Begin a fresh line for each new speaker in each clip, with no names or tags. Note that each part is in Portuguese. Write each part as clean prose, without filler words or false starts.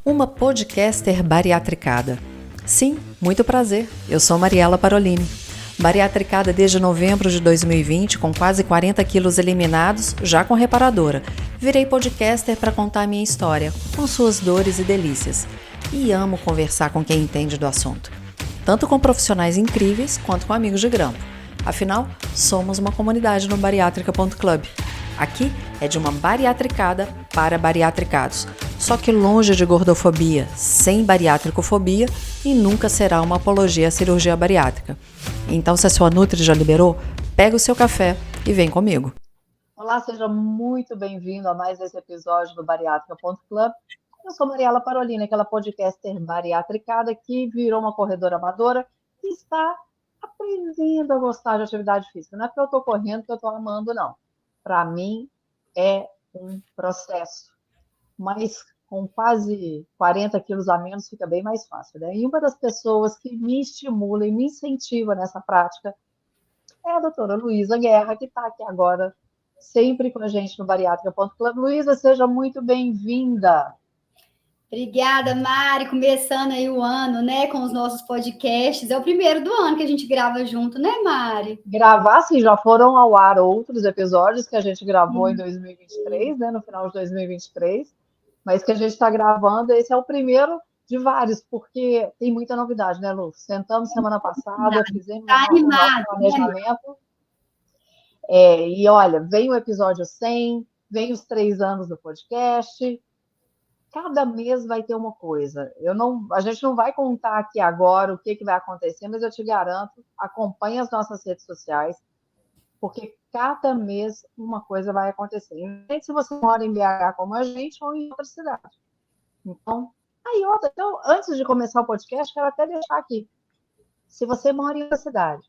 Uma podcaster bariatricada. Sim, muito prazer. Eu sou Mariela Parolini. Bariatricada desde novembro de 2020, com quase 40 quilos eliminados, já com reparadora. Virei podcaster para contar minha história, com suas dores e delícias. E amo conversar com quem entende do assunto. Tanto com profissionais incríveis, quanto com amigos de grampo. Afinal, somos uma comunidade no bariátrica.club. Aqui é de uma bariatricada para bariatricados. Só que longe de gordofobia, sem bariátricofobia e nunca será uma apologia à cirurgia bariátrica. Então, se a sua Nutri já liberou, pega o seu café e vem comigo.
Olá, seja muito bem-vindo a mais esse episódio do Bariátrica.club. Eu sou Mariela Parolini, aquela podcaster bariatricada que virou uma corredora amadora e está aprendendo a gostar de atividade física. Não é porque eu estou correndo que eu estou amando, não. Para mim, é um processo. Mas com quase 40 quilos a menos fica bem mais fácil, né? E uma das pessoas que me estimula e me incentiva nessa prática é a doutora Luísa Guerra, que está aqui agora, sempre com a gente no Bariátrica.club. Luísa, seja muito bem-vinda.
Obrigada, Mari. Começando aí o ano, né, com os nossos podcasts. É o primeiro do ano que a gente grava junto, né, Mari?
Gravar, sim, já foram ao ar outros episódios que a gente gravou em 2023, né, no final de 2023, mas que a gente está gravando, esse é o primeiro de vários, porque tem muita novidade, né, Lu? Sentamos semana passada, fizemos o nosso planejamento, e olha, vem o episódio 100, vem os 3 anos do podcast. Cada mês vai ter uma coisa. A gente não vai contar aqui agora o que vai acontecer, mas eu te garanto, acompanhe as nossas redes sociais, porque cada mês uma coisa vai acontecer. Independente se você mora em BH como a gente ou em outra cidade. Então, antes de começar o podcast, quero até deixar aqui. Se você mora em outra cidade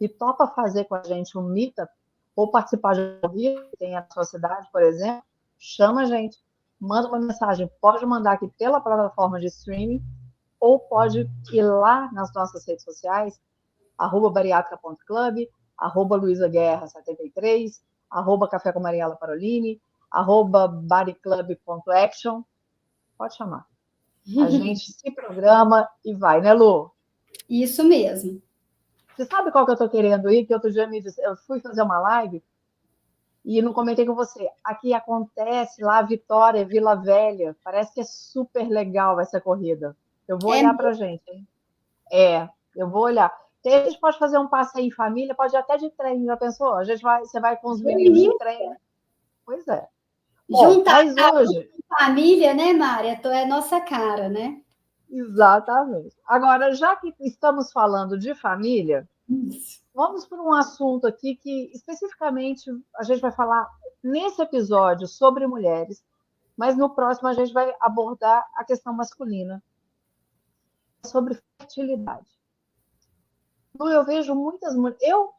e topa fazer com a gente um meetup ou participar de um vídeo que tem na sua cidade, por exemplo, chama a gente. Manda uma mensagem, pode mandar aqui pela plataforma de streaming ou pode ir lá nas nossas redes sociais, @bariátrica.club, @luisaguerra73, @café com Mariela Parolini, @bodyclub.action. Pode chamar. A gente se programa e vai, né, Lu?
Isso mesmo.
Você sabe qual que eu tô querendo ir? Que outro dia eu fui fazer uma live e não comentei com você. Aqui acontece lá Vitória, Vila Velha. Parece que é super legal essa corrida. Eu vou olhar pra gente, hein? Eu vou olhar. E a gente pode fazer um passeio em família, pode ir até de trem, já pensou? Você vai com os meninos de trem. Pois é.
Juntar
mas hoje...
família, né, Mari? É nossa cara, né?
Exatamente. Agora, já que estamos falando de família, vamos para um assunto aqui que, especificamente, a gente vai falar nesse episódio sobre mulheres, mas no próximo a gente vai abordar a questão masculina, sobre fertilidade. Eu vejo muitas mulheres... Eu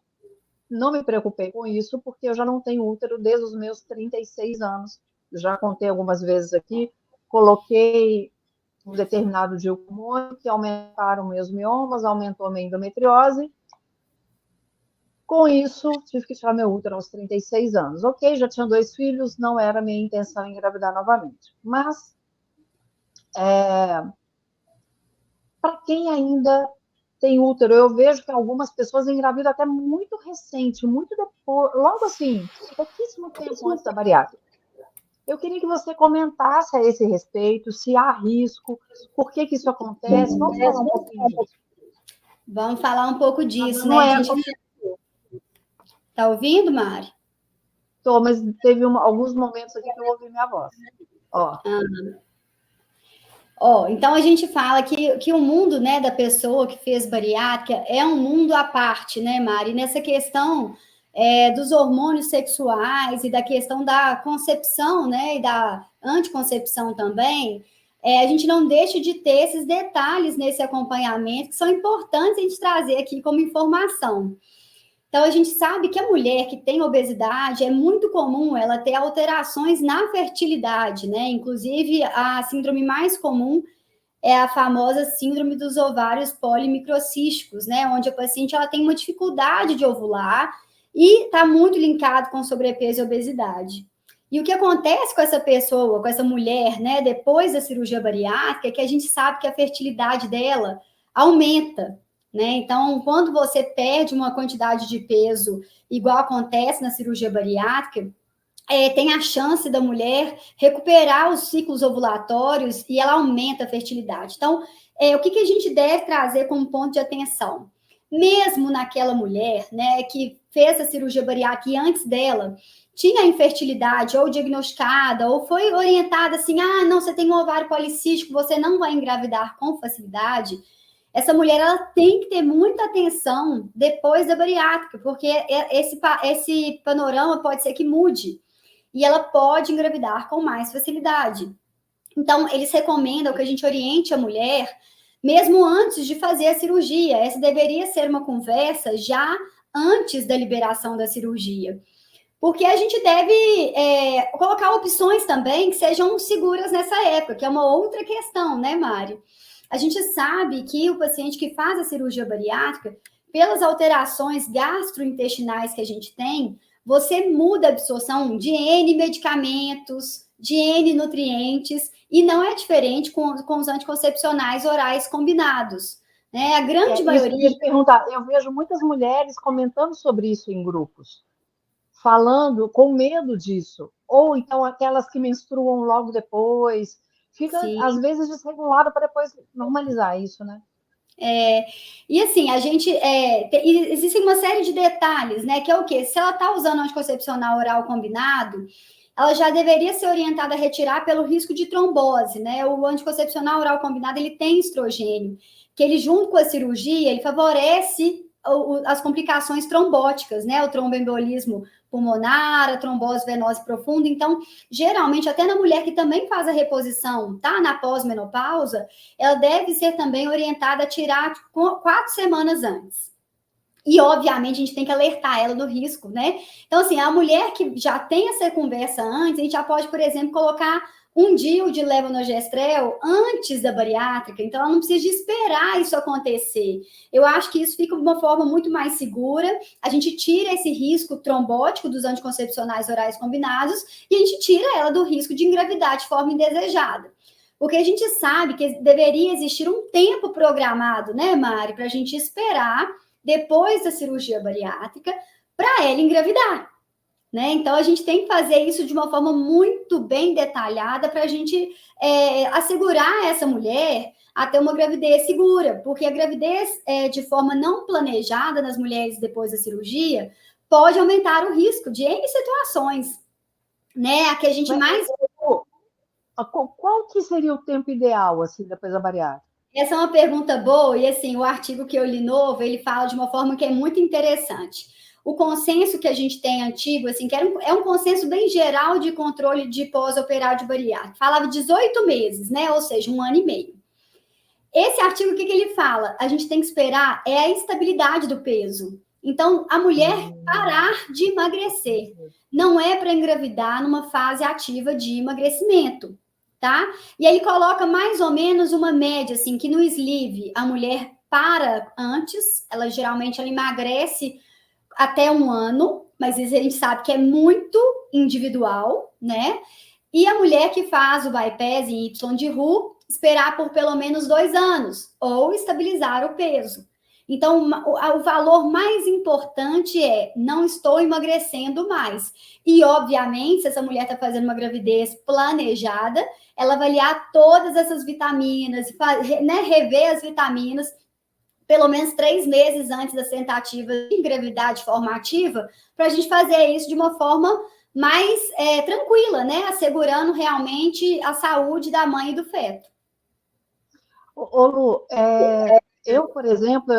não me preocupei com isso, porque eu já não tenho útero desde os meus 36 anos. Já contei algumas vezes aqui, coloquei um determinado de hormônio que aumentaram meus miomas, aumentou a minha endometriose. Com isso, tive que tirar meu útero aos 36 anos. Ok, já tinha 2 filhos, não era minha intenção engravidar novamente. Mas, para quem ainda tem útero, eu vejo que algumas pessoas engravidam até muito recente, muito depois, logo assim, pouquíssimo tempo antes da bariátrica. Eu queria que você comentasse a esse respeito, se há risco, por que isso acontece. Vamos falar um pouquinho disso.
Vamos falar um pouco disso,
não
né? Tá ouvindo, Mari?
Tô, mas teve alguns momentos aqui que eu ouvi minha voz.
Então a gente fala que o mundo, né, da pessoa que fez bariátrica é um mundo à parte, né, Mari? Nessa questão dos hormônios sexuais e da questão da concepção, né, e da anticoncepção também, a gente não deixa de ter esses detalhes nesse acompanhamento que são importantes a gente trazer aqui como informação. Então, a gente sabe que a mulher que tem obesidade, é muito comum ela ter alterações na fertilidade, né? Inclusive, a síndrome mais comum é a famosa síndrome dos ovários polimicrocísticos, né? Onde a paciente ela tem uma dificuldade de ovular e está muito linkado com sobrepeso e obesidade. E o que acontece com essa pessoa, com essa mulher, né, depois da cirurgia bariátrica, é que a gente sabe que a fertilidade dela aumenta, né? Então, quando você perde uma quantidade de peso, igual acontece na cirurgia bariátrica, tem a chance da mulher recuperar os ciclos ovulatórios e ela aumenta a fertilidade. Então, o que a gente deve trazer como ponto de atenção? Mesmo naquela mulher, né, que fez a cirurgia bariátrica e antes dela tinha infertilidade ou diagnosticada ou foi orientada assim, não, você tem um ovário policístico, você não vai engravidar com facilidade. Essa mulher ela tem que ter muita atenção depois da bariátrica, porque esse panorama pode ser que mude e ela pode engravidar com mais facilidade. Então, eles recomendam que a gente oriente a mulher mesmo antes de fazer a cirurgia. Essa deveria ser uma conversa já antes da liberação da cirurgia. Porque a gente deve colocar opções também que sejam seguras nessa época, que é uma outra questão, né, Mari? A gente sabe que o paciente que faz a cirurgia bariátrica, pelas alterações gastrointestinais que a gente tem, você muda a absorção de N medicamentos, de N nutrientes, e não é diferente com os anticoncepcionais orais combinados. Né? A grande maioria...
Eu ia te perguntar, eu vejo muitas mulheres comentando sobre isso em grupos, falando com medo disso, ou então aquelas que menstruam logo depois, fica às vezes desregulado para depois normalizar isso, né?
E assim, a gente existem uma série de detalhes, né? Que é o quê? Se ela está usando anticoncepcional oral combinado, ela já deveria ser orientada a retirar pelo risco de trombose, né? O anticoncepcional oral combinado, ele tem estrogênio, que ele, junto com a cirurgia, ele favorece as complicações trombóticas, né? O tromboembolismo pulmonar, a trombose venosa profunda. Então, geralmente, até na mulher que também faz a reposição, tá? Na pós-menopausa, ela deve ser também orientada a tirar 4 semanas antes. E, obviamente, a gente tem que alertar ela do risco, né? Então, assim, a mulher que já tem essa conversa antes, a gente já pode, por exemplo, colocar um DIU de levonorgestrel antes da bariátrica, então ela não precisa de esperar isso acontecer. Eu acho que isso fica de uma forma muito mais segura, a gente tira esse risco trombótico dos anticoncepcionais orais combinados e a gente tira ela do risco de engravidar de forma indesejada. Porque a gente sabe que deveria existir um tempo programado, né, Mari, para a gente esperar depois da cirurgia bariátrica para ela engravidar. Né? Então, a gente tem que fazer isso de uma forma muito bem detalhada para a gente assegurar essa mulher a ter uma gravidez segura, porque a gravidez de forma não planejada nas mulheres depois da cirurgia pode aumentar o risco de N situações, né? A que a gente mais...
Qual que seria o tempo ideal, assim, depois da bariátrica?
Essa é uma pergunta boa, e assim, o artigo que eu li novo, ele fala de uma forma que é muito interessante. O consenso que a gente tem antigo, assim, que é um consenso bem geral de controle de pós-operário de bariátrica. Falava 18 meses, né? Ou seja, 1 ano e meio. Esse artigo, o que ele fala? A gente tem que esperar a estabilidade do peso. Então, a mulher parar de emagrecer. Não é para engravidar numa fase ativa de emagrecimento, tá? E aí coloca mais ou menos uma média, assim, que no sleeve a mulher para antes, ela geralmente emagrece até 1 ano, mas isso a gente sabe que é muito individual, né? E a mulher que faz o bypass em Y de Roux, esperar por pelo menos 2 anos, ou estabilizar o peso. Então, o valor mais importante é, não estou emagrecendo mais. E, obviamente, se essa mulher está fazendo uma gravidez planejada, ela avaliar todas essas vitaminas, né, rever as vitaminas, pelo menos 3 meses antes da tentativa de engravidar de forma ativa, para a gente fazer isso de uma forma mais tranquila, né? Assegurando realmente a saúde da mãe e do feto.
Ô, Lu, eu, por exemplo,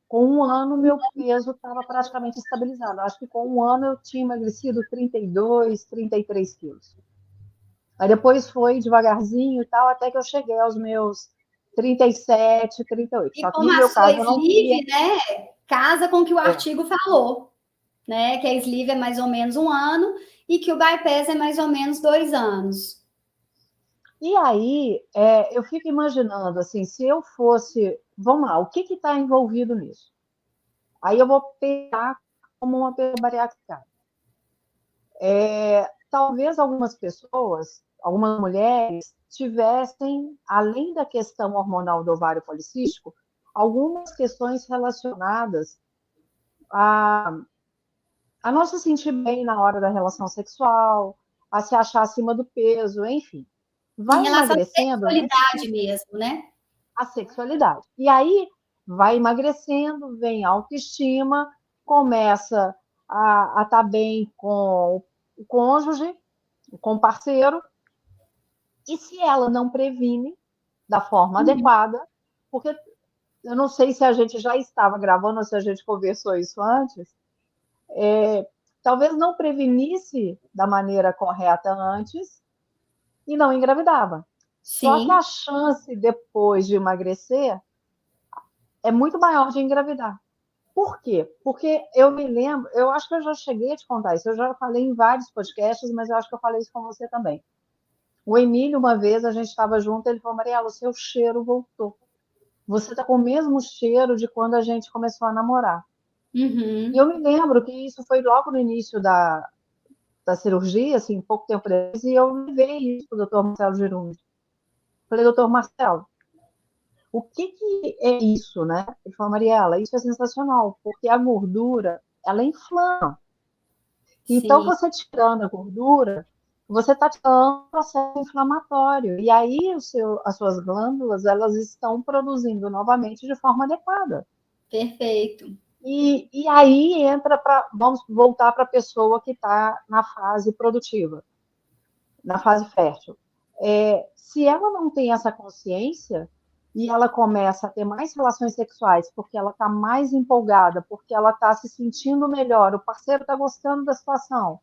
com 1 ano, meu peso estava praticamente estabilizado. Acho que com 1 ano eu tinha emagrecido 32, 33 quilos. Aí depois foi devagarzinho e tal, até que eu cheguei aos meus 37, 38.
E
Só que
como
no
a
meu
sua
caso, eu não
sleeve,
queria...
né, casa com o que o artigo falou, né, que a sleeve é mais ou menos 1 ano e que o bypass é mais ou menos 2 anos.
E aí, eu fico imaginando, assim, se eu fosse... Vamos lá, o que está envolvido nisso? Aí eu vou pegar como uma pessoa bariátrica. talvez algumas pessoas, algumas mulheres, tivessem, além da questão hormonal do ovário policístico, algumas questões relacionadas a não se sentir bem na hora da relação sexual, a se achar acima do peso, enfim.
Em
Vai
relação à
emagrecendo,
sexualidade mesmo, né?
a sexualidade. E aí vai emagrecendo, vem a autoestima, começa a estar bem com o cônjuge, com o parceiro, e se ela não previne da forma adequada, porque eu não sei se a gente já estava gravando ou se a gente conversou isso antes, talvez não prevenisse da maneira correta antes e não engravidava. Só que
Sim.
a chance depois de emagrecer é muito maior de engravidar. Por quê? Porque eu me lembro, eu acho que eu já cheguei a te contar isso, eu já falei em vários podcasts, mas eu acho que eu falei isso com você também. O Emílio, uma vez, a gente estava junto, ele falou, Mariela, o seu cheiro voltou. Você está com o mesmo cheiro de quando a gente começou a namorar. E eu me lembro que isso foi logo no início da cirurgia, assim, pouco tempo depois, e eu levei isso para o doutor Marcelo Girundi. Falei, doutor Marcelo, o que é isso, né? Ele falou, Mariela, isso é sensacional, porque a gordura, ela inflama. Então,
Sim.
você tirando a gordura, você está tirando o processo inflamatório. E aí, as suas glândulas, elas estão produzindo novamente de forma adequada.
Perfeito.
E aí entra vamos voltar para a pessoa que está na fase produtiva, na fase fértil. Se ela não tem essa consciência e ela começa a ter mais relações sexuais porque ela está mais empolgada, porque ela está se sentindo melhor, o parceiro está gostando da situação,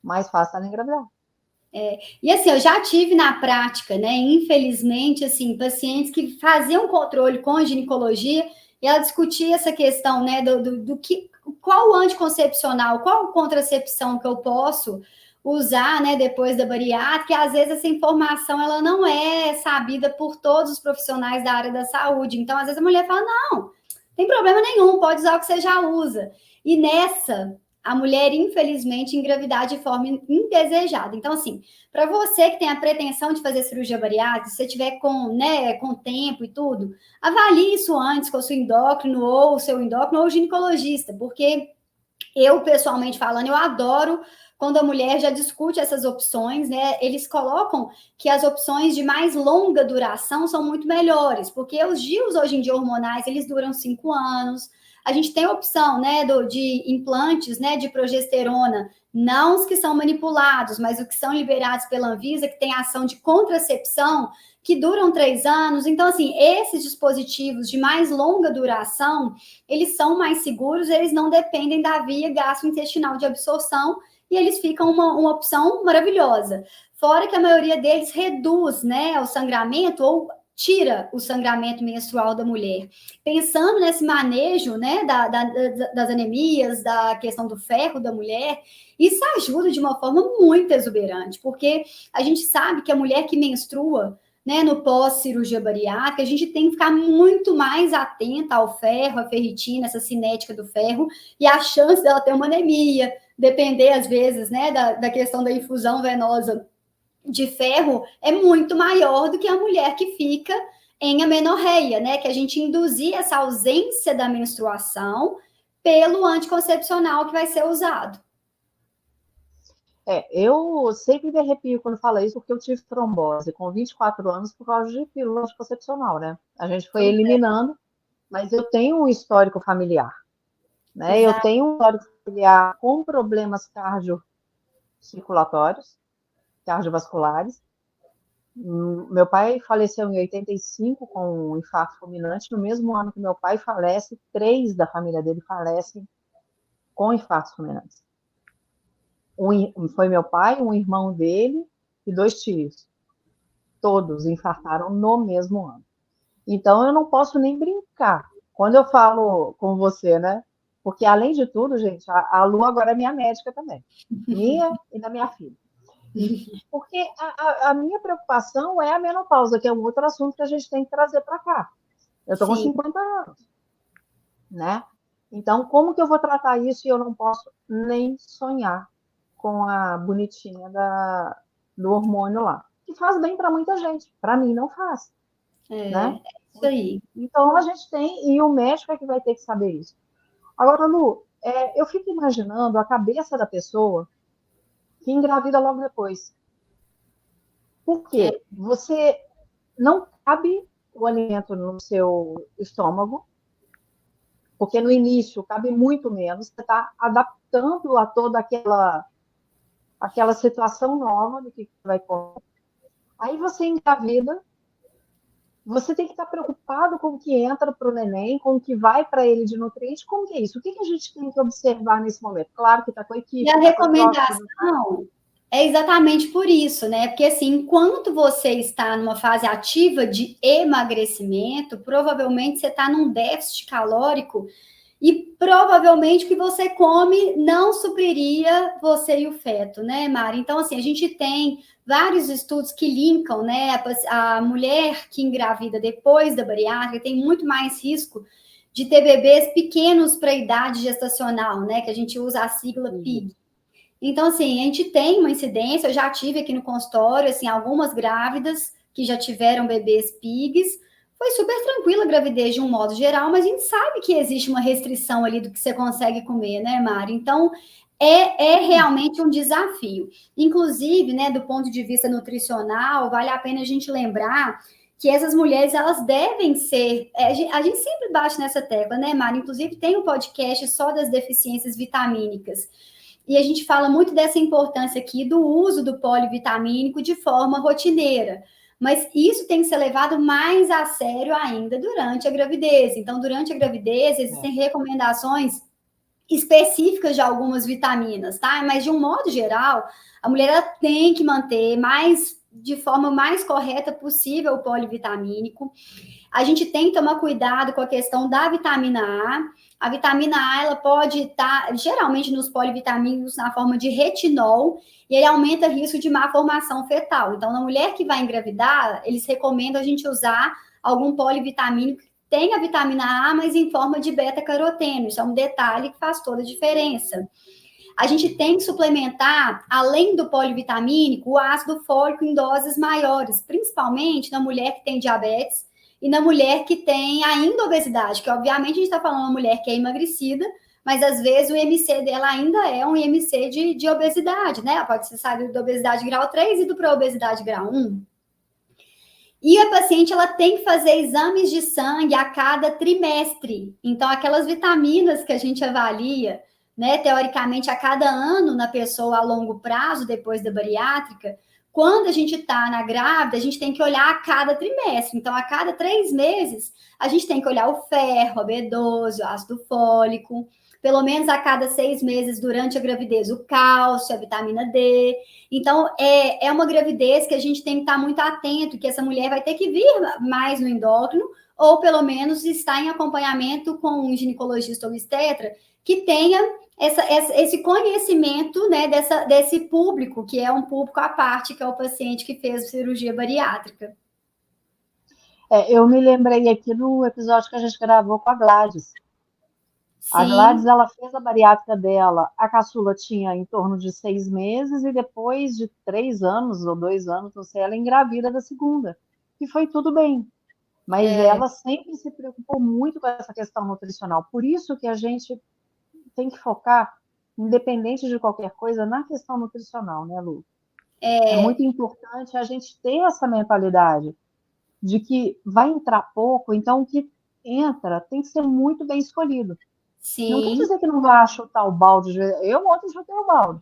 mais fácil ela engravidar.
E assim, eu já tive na prática, né? Infelizmente, assim, pacientes que faziam controle com a ginecologia e ela discutia essa questão, né? Do que, qual o anticoncepcional, qual contracepção que eu posso usar, né? Depois da bariátrica, e às vezes essa informação ela não é sabida por todos os profissionais da área da saúde. Então, às vezes a mulher fala, não, tem problema nenhum, pode usar o que você já usa. E nessa a mulher, infelizmente, engravidar de forma indesejada. Então, assim, para você que tem a pretensão de fazer cirurgia bariátrica, se você tiver com tempo e tudo, avalie isso antes com o seu endócrino ou o seu endócrino ou o ginecologista, porque eu, pessoalmente falando, eu adoro quando a mulher já discute essas opções, né? Eles colocam que as opções de mais longa duração são muito melhores, porque os DIUs hoje em dia hormonais, eles duram 5 anos. A gente tem a opção, né, de implantes, né, de progesterona, não os que são manipulados, mas os que são liberados pela Anvisa, que tem ação de contracepção, que duram 3 anos. Então, assim, esses dispositivos de mais longa duração, eles são mais seguros, eles não dependem da via gastrointestinal de absorção e eles ficam uma opção maravilhosa. Fora que a maioria deles reduz, né, o sangramento ou tira o sangramento menstrual da mulher. Pensando nesse manejo, né, das anemias, da questão do ferro da mulher, isso ajuda de uma forma muito exuberante, porque a gente sabe que a mulher que menstrua, né, no pós-cirurgia bariátrica, a gente tem que ficar muito mais atenta ao ferro, à ferritina, essa cinética do ferro, e a chance dela ter uma anemia, depender, às vezes, né, da questão da infusão venosa de ferro, é muito maior do que a mulher que fica em amenorreia, né, que a gente induzir essa ausência da menstruação pelo anticoncepcional que vai ser usado.
Eu sempre me arrepio quando falo isso, porque eu tive trombose com 24 anos por causa de pílula anticoncepcional, né? A gente foi eliminando, mas eu tenho um histórico familiar, né? Eu tenho um histórico familiar com problemas cardiocirculatórios, cardiovasculares. Meu pai faleceu em 85 com um infarto fulminante. No mesmo ano que meu pai falece, 3 da família dele falecem com infartos fulminantes. Foi meu pai, um irmão dele e 2 tios. Todos infartaram no mesmo ano. Então, eu não posso nem brincar. Quando eu falo com você, né? Porque, além de tudo, gente, a Lu agora é minha médica também. Minha e da minha filha. Porque a minha preocupação é a menopausa, que é um outro assunto que a gente tem que trazer para cá. Eu estou com 50 anos, né? Então, como que eu vou tratar isso e eu não posso nem sonhar com a bonitinha do hormônio lá. Que faz bem para muita gente. Para mim, não faz. Né?
Isso aí.
Então, a gente tem, e o médico é que vai ter que saber isso. Agora, Lu, eu fico imaginando a cabeça da pessoa que engravida logo depois. Por quê? Você não cabe o alimento no seu estômago, porque no início cabe muito menos, você está adaptando a toda aquela situação nova do que você vai comer. Aí você engravida, você tem que estar preocupado com o que entra para o neném, com o que vai para ele de nutriente, como que é isso? O que a gente tem que observar nesse momento? Claro que está com a equipe.
E a recomendação é exatamente por isso, né? Porque assim, enquanto você está numa fase ativa de emagrecimento, provavelmente você está num déficit calórico e provavelmente o que você come não supriria você e o feto, né, Mari? Então, assim, a gente tem vários estudos que linkam, né? A mulher que engravida depois da bariátrica tem muito mais risco de ter bebês pequenos para a idade gestacional, né? Que a gente usa a sigla PIG. Então, assim, a gente tem uma incidência, eu já tive aqui no consultório, assim, algumas grávidas que já tiveram bebês PIGs, foi super tranquila a gravidez de um modo geral, mas a gente sabe que existe uma restrição ali do que você consegue comer, né, Mari? Então, é realmente um desafio. Inclusive, né, do ponto de vista nutricional, vale a pena a gente lembrar que essas mulheres, elas devem ser... a gente sempre bate nessa tecla, né, Mari? Inclusive, tem um podcast só das deficiências vitamínicas. E a gente fala muito dessa importância aqui do uso do polivitamínico de forma rotineira. Mas isso tem que ser levado mais a sério ainda durante a gravidez. Então, durante a gravidez, existem recomendações específicas de algumas vitaminas, tá? Mas, de um modo geral, a mulher ela tem que manter de forma mais correta possível o polivitamínico. A gente tem que tomar cuidado com a questão da vitamina A. A vitamina A, ela pode estar, geralmente, nos polivitamínicos na forma de retinol, e ele aumenta o risco de má formação fetal. Então, na mulher que vai engravidar, eles recomendam a gente usar algum polivitamínico que tenha vitamina A, mas em forma de beta-caroteno. Isso é um detalhe que faz toda a diferença. A gente tem que suplementar, além do polivitamínico, o ácido fólico em doses maiores, principalmente na mulher que tem diabetes e na mulher que tem ainda obesidade, que obviamente a gente está falando de uma mulher que é emagrecida, mas às vezes o IMC dela ainda é um IMC de obesidade, né? Ela pode ser saído da obesidade grau 3 e ido para a obesidade grau 1. E a paciente, ela tem que fazer exames de sangue a cada trimestre. Então, aquelas vitaminas que a gente avalia, né, teoricamente, a cada ano na pessoa a longo prazo, depois da bariátrica, quando a gente está na grávida, a gente tem que olhar a cada trimestre. Então, a cada 3 meses, a gente tem que olhar o ferro, a B12, o ácido fólico, pelo menos a cada 6 meses durante a gravidez, o cálcio, a vitamina D. Então, é uma gravidez que a gente tem que estar muito atento, que essa mulher vai ter que vir mais no endócrino, ou pelo menos estar em acompanhamento com um ginecologista ou obstetra que tenha esse conhecimento, né, desse público, que é um público à parte, que é o paciente que fez cirurgia bariátrica.
Eu me lembrei aqui do episódio que a gente gravou com a Gladys. Sim. A Gladys, ela fez a bariátrica dela, a caçula tinha em torno de 6 meses, e depois de 3 anos ou 2 anos, não sei, ela engravida da segunda. E foi tudo bem. Mas ela sempre se preocupou muito com essa questão nutricional. Por isso que a gente tem que focar, independente de qualquer coisa, na questão nutricional, né, Lu? É muito importante a gente ter essa mentalidade de que vai entrar pouco, então o que entra tem que ser muito bem escolhido. Sim. Não quer dizer que não vai chutar o balde. Eu ontem chutei o balde.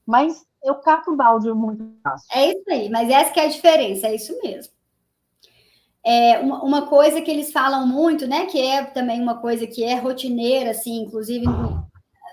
Mas eu cato o balde muito fácil.
É isso aí, mas essa que é a diferença, é isso mesmo. Uma coisa que eles falam muito, né, que é também uma coisa que é rotineira, assim, inclusive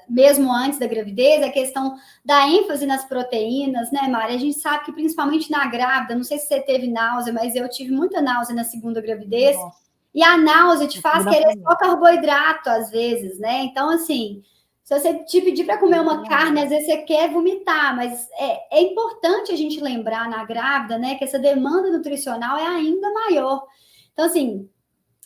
mesmo antes da gravidez, é a questão da ênfase nas proteínas, né, Mari? A gente sabe que principalmente na grávida, não sei se você teve náusea, mas eu tive muita náusea na segunda gravidez. Nossa. E a náusea te faz querer só carboidrato, às vezes, né? Então, assim, se você te pedir para comer uma carne, às vezes você quer vomitar, mas é importante a gente lembrar na grávida, né, que essa demanda nutricional é ainda maior. Então, assim,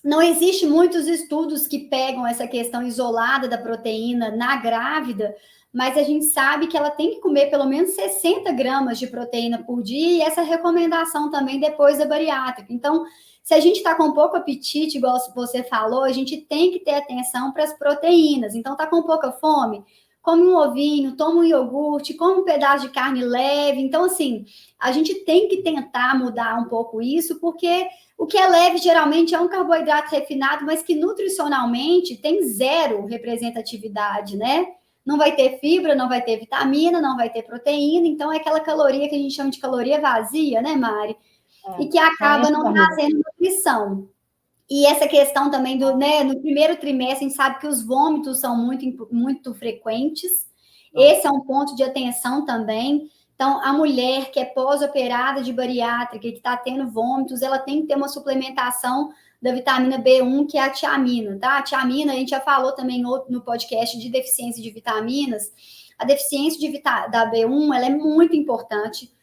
não existe muitos estudos que pegam essa questão isolada da proteína na grávida, mas a gente sabe que ela tem que comer pelo menos 60 gramas de proteína por dia, e essa recomendação também depois da bariátrica. Então, se a gente está com pouco apetite, igual você falou, a gente tem que ter atenção para as proteínas. Então, está com pouca fome? Come um ovinho, toma um iogurte, come um pedaço de carne leve. Então, assim, a gente tem que tentar mudar um pouco isso, porque o que é leve geralmente é um carboidrato refinado, mas que nutricionalmente tem zero representatividade, né? Não vai ter fibra, não vai ter vitamina, não vai ter proteína. Então, é aquela caloria que a gente chama de caloria vazia, né, Mari? E que acaba não trazendo nutrição. E essa questão também do, né, no primeiro trimestre, a gente sabe que os vômitos são muito frequentes. Esse é um ponto de atenção também. Então, a mulher que é pós-operada de bariátrica, que está tendo vômitos, ela tem que ter uma suplementação da vitamina B1, que é a tiamina, tá? A tiamina, a gente já falou também no podcast de deficiência de vitaminas. A deficiência da B1, ela é muito importante.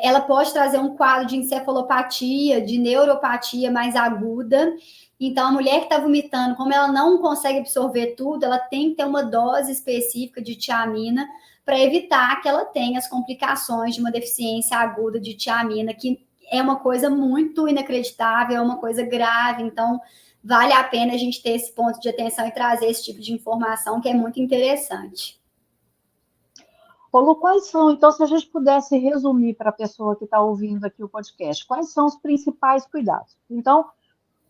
Ela pode trazer um quadro de encefalopatia, de neuropatia mais aguda. Então, a mulher que está vomitando, como ela não consegue absorver tudo, ela tem que ter uma dose específica de tiamina para evitar que ela tenha as complicações de uma deficiência aguda de tiamina, que é uma coisa muito inacreditável, é uma coisa grave. Então, vale a pena a gente ter esse ponto de atenção e trazer esse tipo de informação, que é muito interessante.
Lu, quais são, então, se a gente pudesse resumir para a pessoa que está ouvindo aqui o podcast, quais são os principais cuidados? Então,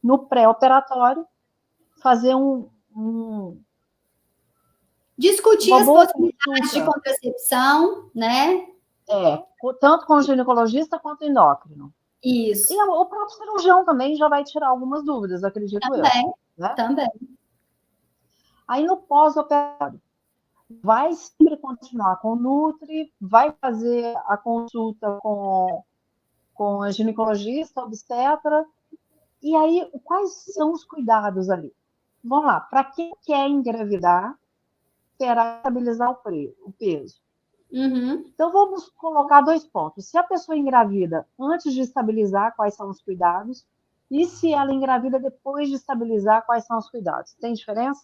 no pré-operatório, fazer
discutir as possibilidades de contracepção, né?
Tanto com o ginecologista quanto o endócrino.
Isso.
E o próprio cirurgião também já vai tirar algumas dúvidas, acredito
também,
eu. Né?
Também.
Aí, no pós-operatório, vai sempre continuar com o Nutri, vai fazer a consulta com a ginecologista, obstetra, e aí quais são os cuidados ali? Vamos lá, para quem quer engravidar, esperar estabilizar o peso.
Uhum.
Então, vamos colocar 2 pontos. Se a pessoa engravida antes de estabilizar, quais são os cuidados? E se ela engravida depois de estabilizar, quais são os cuidados? Tem diferença?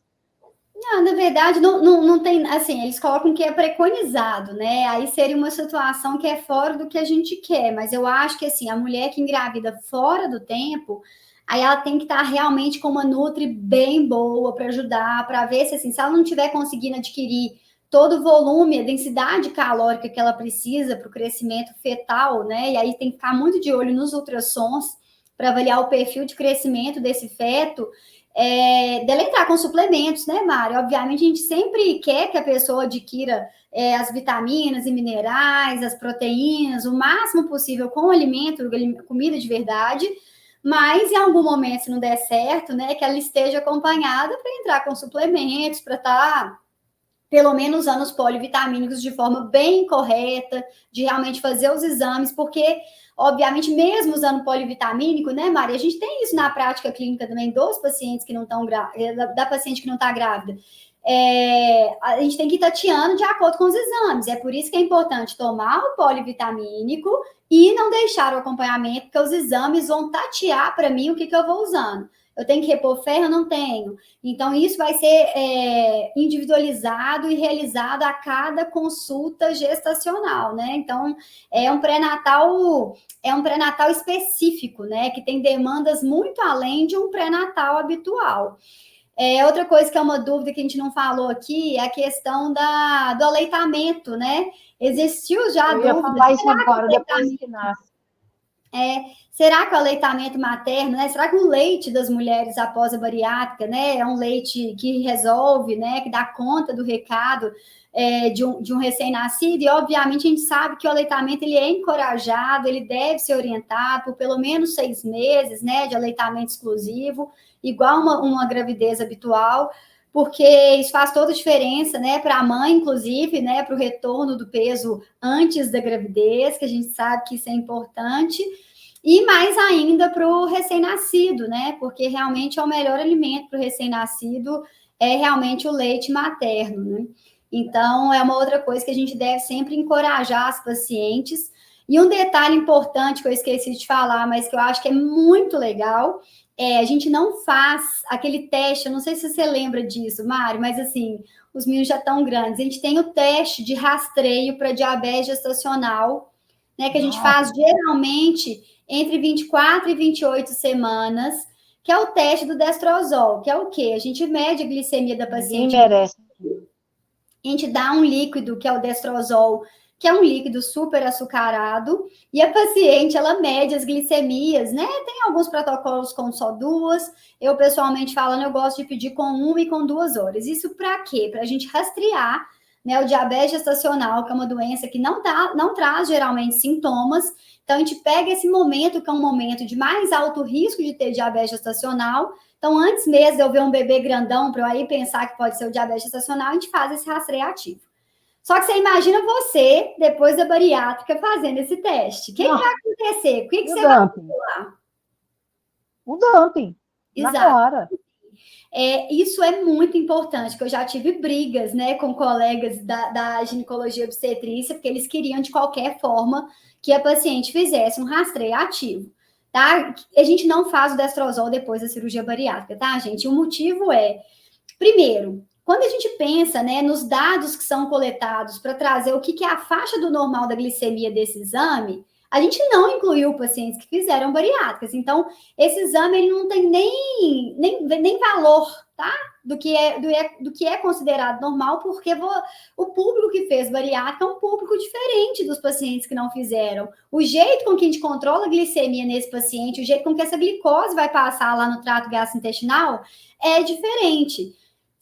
Não, na verdade, não tem, assim, eles colocam que é preconizado, né? Aí seria uma situação que é fora do que a gente quer, mas eu acho que, assim, a mulher que engravida fora do tempo, aí ela tem que estar realmente com uma nutri bem boa para ajudar, para ver se, assim, se ela não estiver conseguindo adquirir todo o volume, a densidade calórica que ela precisa para o crescimento fetal, né? E aí tem que ficar muito de olho nos ultrassons para avaliar o perfil de crescimento desse feto, dela entrar com suplementos, né, Mari? Obviamente, a gente sempre quer que a pessoa adquira as vitaminas e minerais, as proteínas, o máximo possível com alimento, comida de verdade, mas em algum momento, se não der certo, né, que ela esteja acompanhada para entrar com suplementos, para estar pelo menos usando os polivitamínicos de forma bem correta, de realmente fazer os exames, porque, obviamente, mesmo usando polivitamínico, né, Maria, a gente tem isso na prática clínica também dos pacientes que não estão grávidos, da paciente que não está grávida. A gente tem que ir tateando de acordo com os exames. É por isso que é importante tomar o polivitamínico e não deixar o acompanhamento, porque os exames vão tatear para mim o que eu vou usando. Eu tenho que repor ferro? Não tenho. Então, isso vai ser individualizado e realizado a cada consulta gestacional, né? Então, é um pré-natal específico, né? Que tem demandas muito além de um pré-natal habitual. Outra coisa que é uma dúvida que a gente não falou aqui é a questão do aleitamento, né? Existiu já a dúvida.
Eu ia falar isso agora, depois que nasce.
Será que o aleitamento materno, né? Será que o leite das mulheres após a bariátrica, né? É um leite que resolve, né? Que dá conta do recado de um recém-nascido? E, obviamente, a gente sabe que o aleitamento ele é encorajado, ele deve ser orientado por pelo menos 6 meses, né? De aleitamento exclusivo, igual uma gravidez habitual, porque isso faz toda a diferença, né, para a mãe, inclusive, né, para o retorno do peso antes da gravidez, que a gente sabe que isso é importante, e mais ainda para o recém-nascido, né, porque realmente é o melhor alimento para o recém-nascido, é realmente o leite materno, né. Então, é uma outra coisa que a gente deve sempre encorajar as pacientes. E um detalhe importante que eu esqueci de falar, mas que eu acho que é muito legal, a gente não faz aquele teste, eu não sei se você lembra disso, Mari, mas assim, os meninos já estão grandes. A gente tem o teste de rastreio para diabetes gestacional, né, que a gente faz geralmente entre 24 e 28 semanas, que é o teste do destrozol, que é o quê? A gente mede a glicemia da paciente.
Ninguém merece.
A gente dá um líquido, que é o destrozol, que é um líquido super açucarado, e a paciente, ela mede as glicemias, né? Tem alguns protocolos com só 2. Eu, pessoalmente falando, eu gosto de pedir com 1 e com 2 horas. Isso para quê? Para a gente rastrear, né, o diabetes gestacional, que é uma doença que não traz geralmente sintomas. Então, a gente pega esse momento, que é um momento de mais alto risco de ter diabetes gestacional. Então, antes mesmo de eu ver um bebê grandão, para eu aí pensar que pode ser o diabetes gestacional, a gente faz esse rastreio ativo. Só que você imagina você, depois da bariátrica, fazendo esse teste. O que vai acontecer? O que você vai calcular?
O dumping.
Exato.
Na hora.
Isso é muito importante, porque eu já tive brigas, né, com colegas da ginecologia obstetrícia, porque eles queriam, de qualquer forma, que a paciente fizesse um rastreio ativo, tá? A gente não faz o destrozol depois da cirurgia bariátrica, tá, gente? O motivo é, primeiro, quando a gente pensa, né, nos dados que são coletados para trazer o que é a faixa do normal da glicemia desse exame, a gente não incluiu pacientes que fizeram bariátricas. Então, esse exame ele não tem nem valor, tá? Do que é considerado normal, porque o público que fez bariátrica é um público diferente dos pacientes que não fizeram. O jeito com que a gente controla a glicemia nesse paciente, o jeito com que essa glicose vai passar lá no trato gastrointestinal é diferente.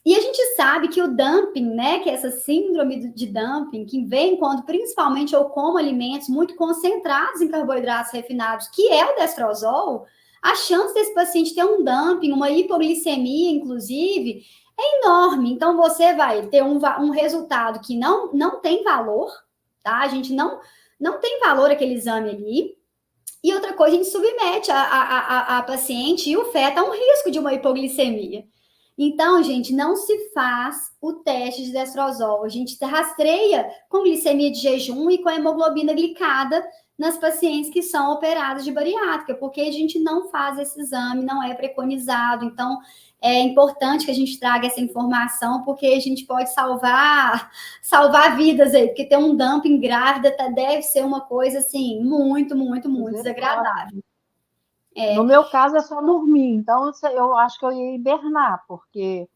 E a gente sabe que o dumping, né, que é essa síndrome de dumping, que vem quando principalmente eu como alimentos muito concentrados em carboidratos refinados, que é o destrozol, a chance desse paciente ter um dumping, uma hipoglicemia, inclusive, é enorme. Então, você vai ter um resultado que não tem valor, tá? A gente não tem valor aquele exame ali. E outra coisa, a gente submete a paciente e o feto a um risco de uma hipoglicemia. Então, gente, não se faz o teste de destrozol. A gente rastreia com glicemia de jejum e com hemoglobina glicada nas pacientes que são operadas de bariátrica, porque a gente não faz esse exame, não é preconizado. Então, é importante que a gente traga essa informação, porque a gente pode salvar vidas aí, porque ter um dumping grávida deve ser uma coisa, assim, muito, muito, muito desagradável.
No meu caso, é só dormir. Então, eu acho que eu ia hibernar, porque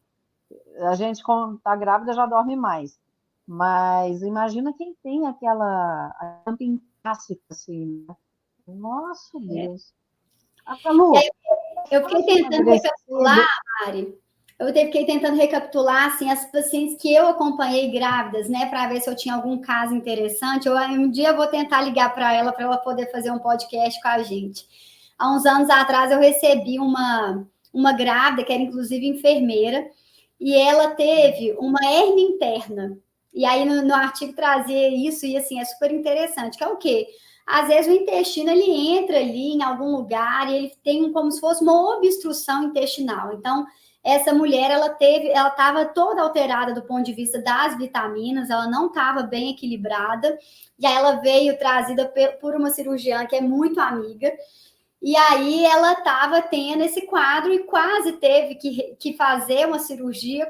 a gente, quando está grávida, já dorme mais. Mas imagina quem tem aquela dumping clássica, assim, né? Nossa, Deus. Lu,
eu fiquei tentando recapitular, Mari. Fiquei tentando recapitular, assim, as pacientes que eu acompanhei grávidas, né, para ver se eu tinha algum caso interessante. Um dia eu vou tentar ligar para ela poder fazer um podcast com a gente. Há uns anos atrás, eu recebi uma grávida, que era inclusive enfermeira, e ela teve uma hérnia interna. E aí, no artigo trazia isso, e assim, é super interessante, que é o quê? Às vezes o intestino, ele entra ali em algum lugar e ele tem como se fosse uma obstrução intestinal. Então, essa mulher, ela estava toda alterada do ponto de vista das vitaminas, ela não estava bem equilibrada, e aí ela veio trazida por uma cirurgiã que é muito amiga. E aí ela estava tendo esse quadro e quase teve que fazer uma cirurgia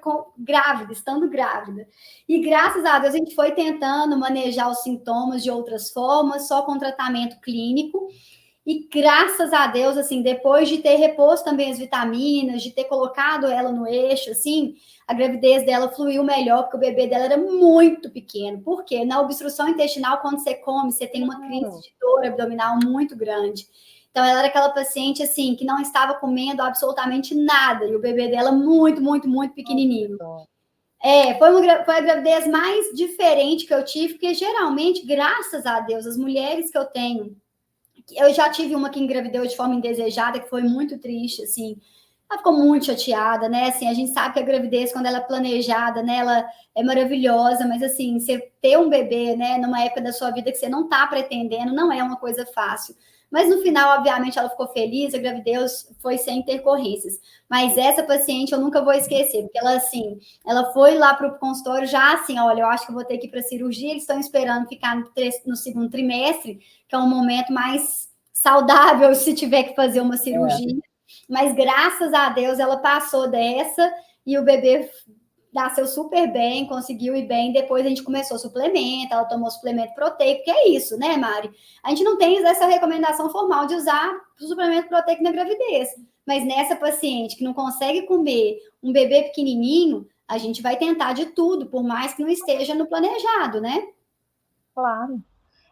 estando grávida. E graças a Deus a gente foi tentando manejar os sintomas de outras formas, só com tratamento clínico. E graças a Deus, assim, depois de ter reposto também as vitaminas, de ter colocado ela no eixo, assim, a gravidez dela fluiu melhor, porque o bebê dela era muito pequeno. Por quê? Na obstrução intestinal, quando você come, você tem uma crise de dor abdominal muito grande. Então, ela era aquela paciente, assim, que não estava comendo absolutamente nada. E o bebê dela muito, muito, muito pequenininho. Foi a gravidez mais diferente que eu tive, porque geralmente, graças a Deus, as mulheres que eu tenho... Eu já tive uma que engravidou de forma indesejada, que foi muito triste, assim. Ela ficou muito chateada, né? Assim, a gente sabe que a gravidez, quando ela é planejada, né? Ela é maravilhosa, mas, assim, você ter um bebê, né? Numa época da sua vida que você não está pretendendo, não é uma coisa fácil. Mas no final, obviamente, ela ficou feliz, a gravidez foi sem intercorrências. Mas essa paciente eu nunca vou esquecer, porque ela, assim, ela foi lá para o consultório já assim, olha, eu acho que eu vou ter que ir para a cirurgia, eles estão esperando ficar no segundo trimestre, que é um momento mais saudável se tiver que fazer uma cirurgia. Mas graças a Deus ela passou dessa e o bebê nasceu super bem, conseguiu ir bem, depois a gente começou suplemento, ela tomou suplemento proteico, que é isso, né, Mari? A gente não tem essa recomendação formal de usar o suplemento proteico na gravidez, mas nessa paciente que não consegue comer um bebê pequenininho, a gente vai tentar de tudo, por mais que não esteja no planejado, né?
Claro.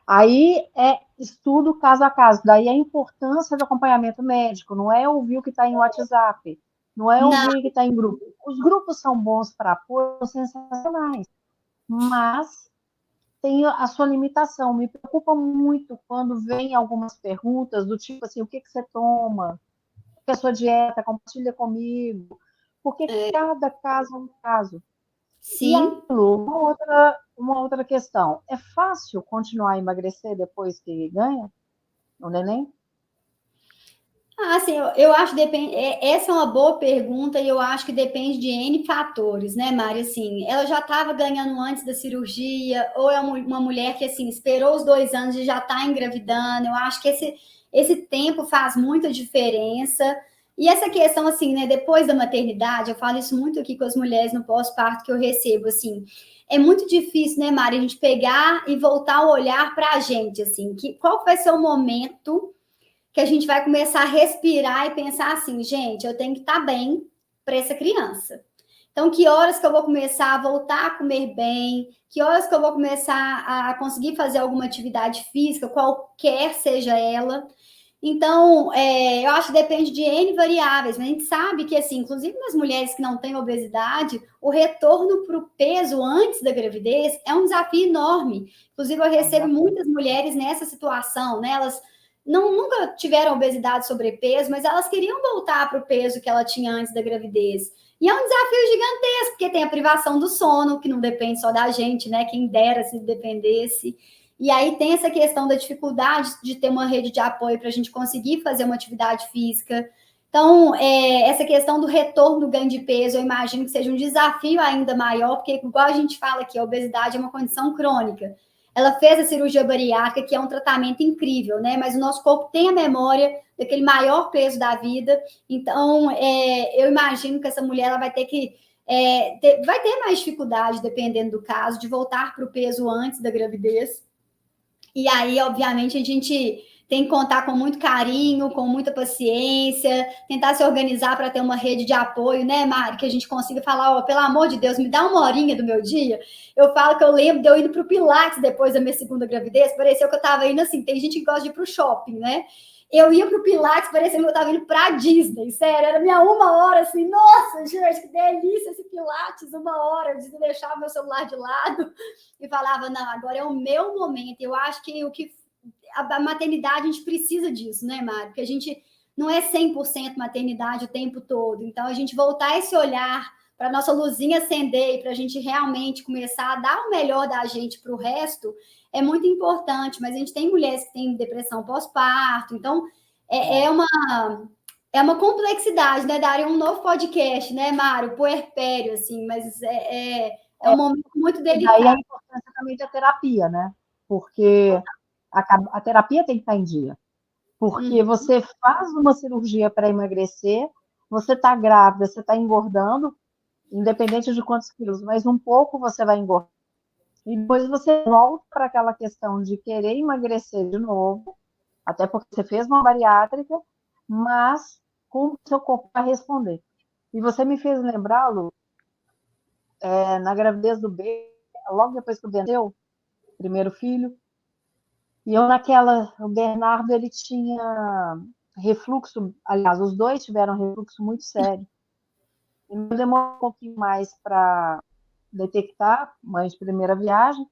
Aí é estudo caso a caso. Daí a importância do acompanhamento médico. Não é ouvir o que está em WhatsApp. Não é
Não,
ouvir o que está em grupo. Os grupos são bons para apoio, são sensacionais. Mas tem a sua limitação. Me preocupa muito quando vem algumas perguntas do tipo assim, o que você toma? O que é a sua dieta? Compartilha comigo. Porque cada caso é um caso. E aí,
sim.
Lu, uma outra questão. É fácil continuar a emagrecer depois que ganha o neném?
Ah, assim, eu acho que depende. Essa é uma boa pergunta e eu acho que depende de N fatores, né, Mari? Assim, ela já estava ganhando antes da cirurgia, ou é uma mulher que assim esperou os 2 anos e já está engravidando. Eu acho que esse tempo faz muita diferença. E essa questão, assim, né, depois da maternidade, eu falo isso muito aqui com as mulheres no pós-parto que eu recebo, assim, é muito difícil, né, Mari, a gente pegar e voltar o olhar para a gente, assim, qual vai ser o momento que a gente vai começar a respirar e pensar assim, gente, eu tenho que estar bem para essa criança. Então, que horas que eu vou começar a voltar a comer bem? Que horas que eu vou começar a conseguir fazer alguma atividade física, qualquer seja ela? Então, eu acho que depende de N variáveis, mas a gente sabe que, assim, inclusive nas mulheres que não têm obesidade, o retorno para o peso antes da gravidez é um desafio enorme. Inclusive, eu recebo muitas mulheres nessa situação, né? Elas nunca tiveram obesidade, sobrepeso, mas elas queriam voltar para o peso que ela tinha antes da gravidez. E é um desafio gigantesco, porque tem a privação do sono, que não depende só da gente, né? Quem dera se dependesse. E aí tem essa questão da dificuldade de ter uma rede de apoio para a gente conseguir fazer uma atividade física. Então, essa questão do retorno do ganho de peso, eu imagino que seja um desafio ainda maior, porque, igual a gente fala aqui, a obesidade é uma condição crônica. Ela fez a cirurgia bariátrica, que é um tratamento incrível, né? Mas o nosso corpo tem a memória daquele maior peso da vida. Então, eu imagino que essa mulher ela vai ter que vai ter mais dificuldade, dependendo do caso, de voltar para o peso antes da gravidez. E aí, obviamente, a gente tem que contar com muito carinho, com muita paciência, tentar se organizar para ter uma rede de apoio, né, Mari? Que a gente consiga falar, ó, pelo amor de Deus, me dá uma horinha do meu dia. Eu falo que eu lembro de eu indo para o Pilates depois da minha segunda gravidez, pareceu que eu estava indo assim, tem gente que gosta de ir para o shopping, né? Eu ia para o Pilates, parecia que eu estava indo para a Disney, sério, era minha 1 hora, assim, nossa, gente, que delícia esse Pilates, 1 hora, eu deixava meu celular de lado e falava, não, agora é o meu momento. Eu acho que a maternidade, a gente precisa disso, né, Mário? Porque a gente não é 100% maternidade o tempo todo. Então, a gente voltar esse olhar para a nossa luzinha acender e para a gente realmente começar a dar o melhor da gente para o resto, é muito importante. Mas a gente tem mulheres que têm depressão pós-parto, então é uma complexidade, né? Daria um novo podcast, né, Mário? Puerpério, assim, mas é um momento muito delicado.
E daí a importância também da terapia, né? Porque a terapia tem que estar em dia. Porque você faz uma cirurgia para emagrecer, você está grávida, você está engordando, independente de quantos quilos, mas um pouco você vai engordar. E depois você volta para aquela questão de querer emagrecer de novo, até porque você fez uma bariátrica, mas como o seu corpo vai responder. E você me fez lembrar, Lu, na gravidez do B, logo depois que o Ben nasceu, primeiro filho, e eu o Bernardo, ele tinha refluxo, aliás, os dois tiveram refluxo muito sério. E demorou um pouquinho mais para detectar, mãe de primeira viagem.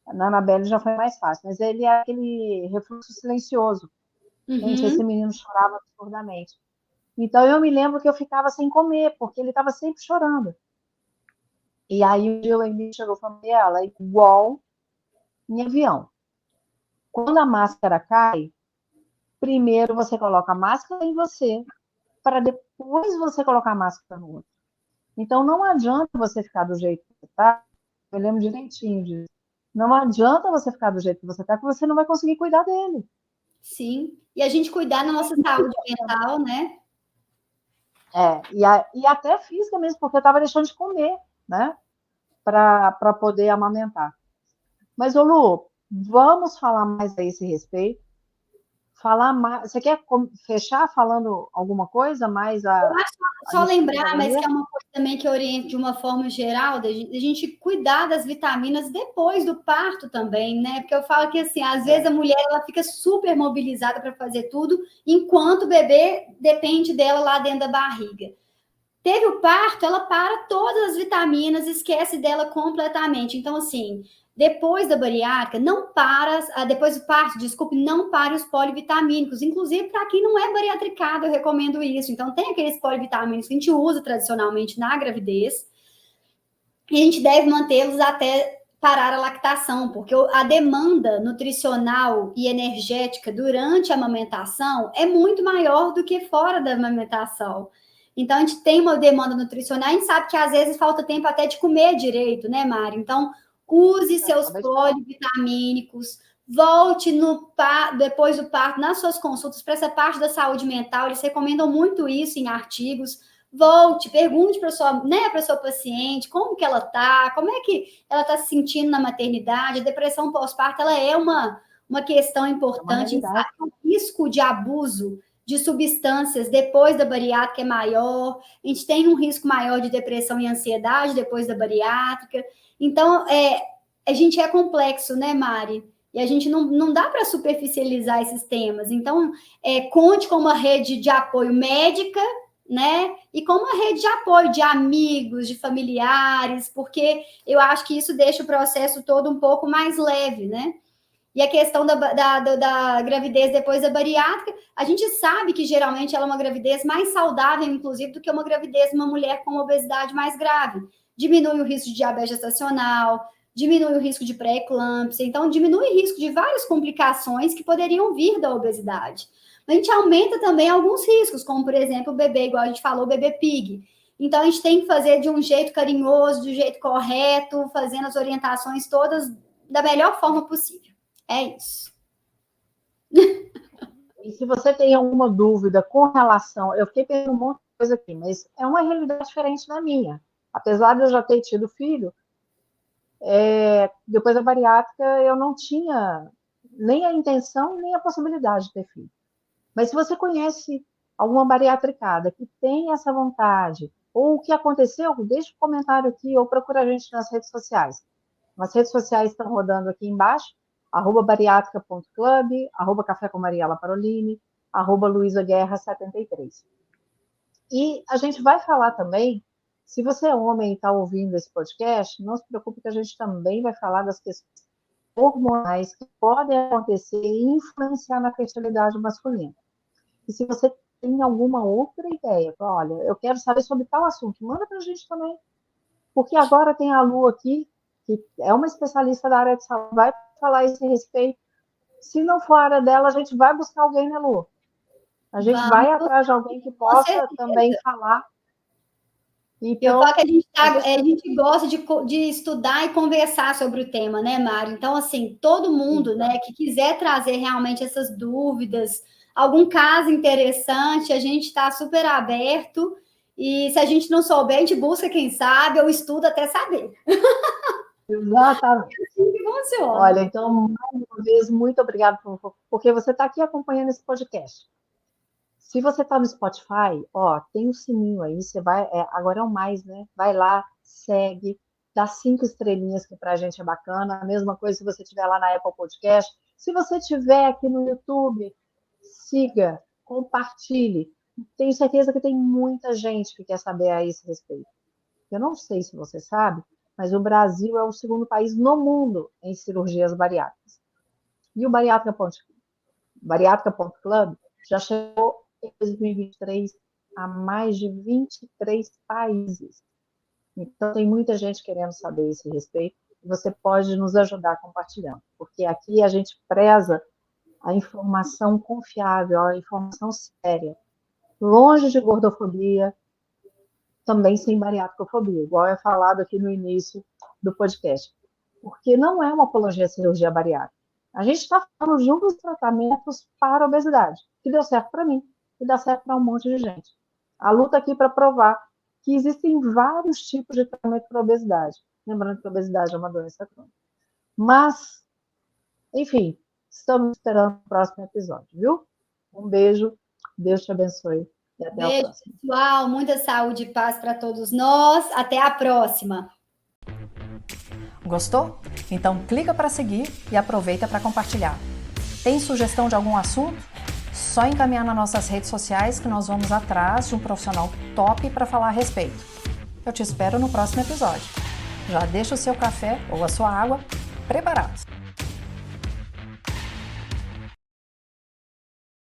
Na Anabelle já foi mais fácil, mas ele é aquele refluxo silencioso. Gente, esse menino chorava absurdamente. Então eu me lembro que eu ficava sem comer, porque ele estava sempre chorando. E aí um dia o Emílio chegou e falou, ela é igual em avião. Quando a máscara cai, primeiro você coloca a máscara em você, para depois você colocar a máscara no outro. Então não adianta você ficar do jeito que você está, eu lembro direitinho disso. Não adianta você ficar do jeito que você está, que você não vai conseguir cuidar dele.
Sim, e a gente cuidar da nossa saúde mental, né?
E até física mesmo, porque eu estava deixando de comer. né? Para poder amamentar. Mas, ô Lu, vamos falar mais a esse respeito. Falar mais. Você quer fechar falando alguma coisa mais
Eu acho só lembrar, mas que é
gravidez?
uma coisa também que orienta de uma forma geral, da gente cuidar das vitaminas depois do parto também, né? Porque eu falo que, assim, às vezes a mulher ela fica super mobilizada para fazer tudo, enquanto o bebê depende dela lá dentro da barriga. Teve o parto, ela para todas as vitaminas, esquece dela completamente. Então, assim, depois da bariátrica, não para, depois do parto, desculpe, não para os polivitamínicos. Inclusive, para quem não é bariatricado, eu recomendo isso. Então, tem aqueles polivitamínicos que a gente usa tradicionalmente na gravidez, e a gente deve mantê-los até parar a lactação, porque a demanda nutricional e energética durante a amamentação é muito maior do que fora da amamentação. Então, a gente tem uma demanda nutricional, a gente sabe que às vezes falta tempo até de comer direito, né, Mari? Então, use seus polivitamínicos, volte depois do parto nas suas consultas para essa parte da saúde mental, eles recomendam muito isso em artigos. Volte, pergunte para sua paciente como que ela está, como é que ela está se sentindo na maternidade. A depressão pós-parto ela é uma questão importante. O risco de abuso de substâncias depois da bariátrica é maior, a gente tem um risco maior de depressão e ansiedade depois da bariátrica. Então, a gente é complexo, né, Mari? E a gente não dá para superficializar esses temas. Então, conte com uma rede de apoio médica, né? E com uma rede de apoio de amigos, de familiares, porque eu acho que isso deixa o processo todo um pouco mais leve, né? E a questão da gravidez depois da bariátrica, a gente sabe que geralmente ela é uma gravidez mais saudável, inclusive, do que uma gravidez de uma mulher com obesidade mais grave. Diminui o risco de diabetes gestacional, diminui o risco de pré-eclâmpsia, então diminui o risco de várias complicações que poderiam vir da obesidade. A gente aumenta também alguns riscos, como, por exemplo, o bebê, igual a gente falou, o bebê PIG. Então, a gente tem que fazer de um jeito carinhoso, de um jeito correto, fazendo as orientações todas da melhor forma possível. É isso.
E se você tem alguma dúvida com relação... Eu fiquei pensando um monte de coisa aqui, mas é uma realidade diferente da minha. Apesar de eu já ter tido filho, depois da bariátrica eu não tinha nem a intenção nem a possibilidade de ter filho. Mas se você conhece alguma bariatricada que tem essa vontade, ou o que aconteceu, deixa um comentário aqui, ou procura a gente nas redes sociais. As redes sociais estão rodando aqui embaixo, @bariátrica.club, @café com Mariela Parolini, @luisaguerra73. E a gente vai falar também, se você é homem e está ouvindo esse podcast, não se preocupe que a gente também vai falar das questões hormonais que podem acontecer e influenciar na fertilidade masculina. E se você tem alguma outra ideia, olha, eu quero saber sobre tal assunto, manda para a gente também. Porque agora tem a Lu aqui, que é uma especialista da área de saúde, vai falar a esse respeito. Se não for a área dela, a gente vai buscar alguém, né, Lu? A gente vai atrás de alguém que possa também falar. Então,
eu falo que a gente gosta de estudar e conversar sobre o tema, né, Mário? Então, assim, todo mundo, né, que quiser trazer realmente essas dúvidas, algum caso interessante, a gente está super aberto. E se a gente não souber, a gente busca quem sabe ou estuda até saber.
Exatamente.
É assim que funciona.
Olha, então, mais uma vez, muito obrigada porque você está aqui acompanhando esse podcast. Se você está no Spotify, tem um sininho aí, você vai, agora é o mais, né? Vai lá, segue, dá 5 estrelinhas, que para a gente é bacana. A mesma coisa se você estiver lá na Apple Podcast. Se você estiver aqui no YouTube, siga, compartilhe. Tenho certeza que tem muita gente que quer saber a esse respeito. Eu não sei se você sabe, mas o Brasil é o segundo país no mundo em cirurgias bariátricas. E o bariátrica.club já chegou em 2023 a mais de 23 países. Então, tem muita gente querendo saber esse respeito e você pode nos ajudar compartilhando, porque aqui a gente preza a informação confiável, a informação séria, longe de gordofobia, também sem bariátricofobia, igual é falado aqui no início do podcast, porque não é uma apologia à cirurgia bariátrica. A gente está falando de um dos tratamentos para a obesidade, que deu certo para mim, e dá certo para um monte de gente. A luta aqui para provar que existem vários tipos de tratamento para obesidade. Lembrando que a obesidade é uma doença crônica. Mas, enfim, estamos esperando o próximo episódio, viu? Um beijo, Deus te abençoe e até a
Beijo,
próxima.
pessoal. Muita saúde e paz para todos nós. Até a próxima.
Gostou? Então clica para seguir e aproveita para compartilhar. Tem sugestão de algum assunto? Só encaminhar nas nossas redes sociais que nós vamos atrás de um profissional top para falar a respeito. Eu te espero no próximo episódio. Já deixa o seu café ou a sua água preparados.